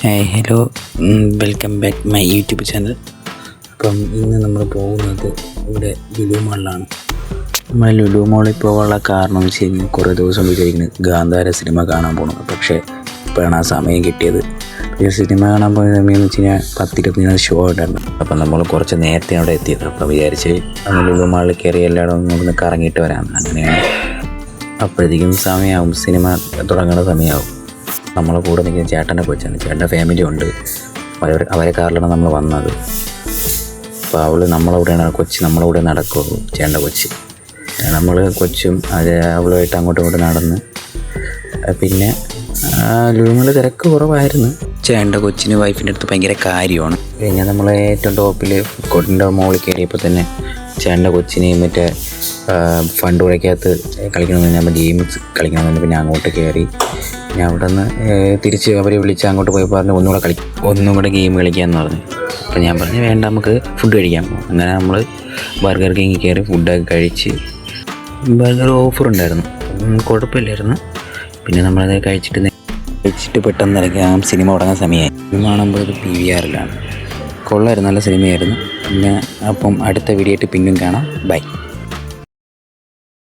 Hi hello, welcome back my YouTube channel. അപ്പം ഇന്ന് നമ്മൾ പോകുന്നത് ഇവിടെ ലുലു മാളിലാണ്. നമ്മൾ ലുലു മാളിൽ പോകാനുള്ള കാരണം എന്ന് വെച്ച് കഴിഞ്ഞാൽ കുറേ ദിവസം വിചാരിക്കുന്നത് ഗാന്ധാര സിനിമ കാണാൻ പോകണം. പക്ഷേ ഇപ്പോഴാണ് ആ സമയം കിട്ടിയത്. സിനിമ കാണാൻ പോയ സമയം എന്ന് വെച്ച് കഴിഞ്ഞാൽ 10-20 ഷോ ഉണ്ടായിരുന്നു. അപ്പം നമ്മൾ കുറച്ച് നേരത്തെ അവിടെ എത്തിയത്. അപ്പോൾ വിചാരിച്ച് ലുലു മാളിൽ കയറി എല്ലായിടവും ഒന്ന് കറങ്ങിയിട്ട് വരാം. അങ്ങനെയാണ്. അപ്പോഴത്തേക്കും സമയമാവും, സിനിമ തുടങ്ങുന്ന സമയമാവും. നമ്മളെ കൂടെ നിൽക്കുന്ന ചേട്ടൻ്റെ കൊച്ചാണ്. ചേട്ടൻ്റെ ഫാമിലി ഉണ്ട്. അവരെ കാറിലാണ് നമ്മൾ വന്നത്. അപ്പോൾ അവൾ നമ്മളെ കൂടെ നടക്കുള്ളൂ, ചേട്ടൻ്റെ കൊച്ച്. നമ്മൾ കൊച്ചും അവളുമായിട്ട് അങ്ങോട്ടും ഇങ്ങോട്ടും നടന്ന്. പിന്നെ ലുലുമാളിൽ തിരക്ക് കുറവായിരുന്നു. ചേട്ടൻ്റെ കൊച്ചിന് വൈഫിൻ്റെ അടുത്ത് ഭയങ്കര കാര്യമാണ്. പിന്നെ നമ്മൾ ഏറ്റവും ടോപ്പിൽ ഫുഡ് കോർട്ടിൻ്റെ മുകളിൽ കയറിയപ്പോൾ തന്നെ ചേട്ടൻ്റെ കൊച്ചിനെയും മറ്റേ ഫണ്ട് ഉടയ്ക്കകത്ത് കളിക്കണമെന്ന് നമ്മൾ ഗെയിംസ് കളിക്കണമെന്ന് പിന്നെ അങ്ങോട്ട് കയറി. പിന്നെ അവിടെ നിന്ന് തിരിച്ച് അവരെ വിളിച്ച് അങ്ങോട്ട് പോയി പറഞ്ഞ് ഒന്നും കൂടെ ഗെയിം കളിക്കാമെന്ന് പറഞ്ഞു. അപ്പോൾ ഞാൻ പറഞ്ഞു വേണ്ട, നമുക്ക് ഫുഡ് കഴിക്കാം. അങ്ങനെ നമ്മൾ ബർഗർ കിങ് കയറി ഫുഡൊക്കെ കഴിച്ച്. ബർഗർ ഓഫർ ഉണ്ടായിരുന്നു, കുഴപ്പമില്ലായിരുന്നു. പിന്നെ നമ്മളത് കഴിച്ചിട്ട് പെട്ടെന്ന് ഇറങ്ങാം. സിനിമ തുടങ്ങാൻ സമയമായി. സിനിമ കാണുമ്പോൾ ഇത് PVR-ലാണ്. കൊള്ളായിരുന്നു, നല്ല സിനിമയായിരുന്നു. പിന്നെ അപ്പം അടുത്ത വീഡിയോ ആയിട്ട് പിന്നെയും കാണാം. ബൈ.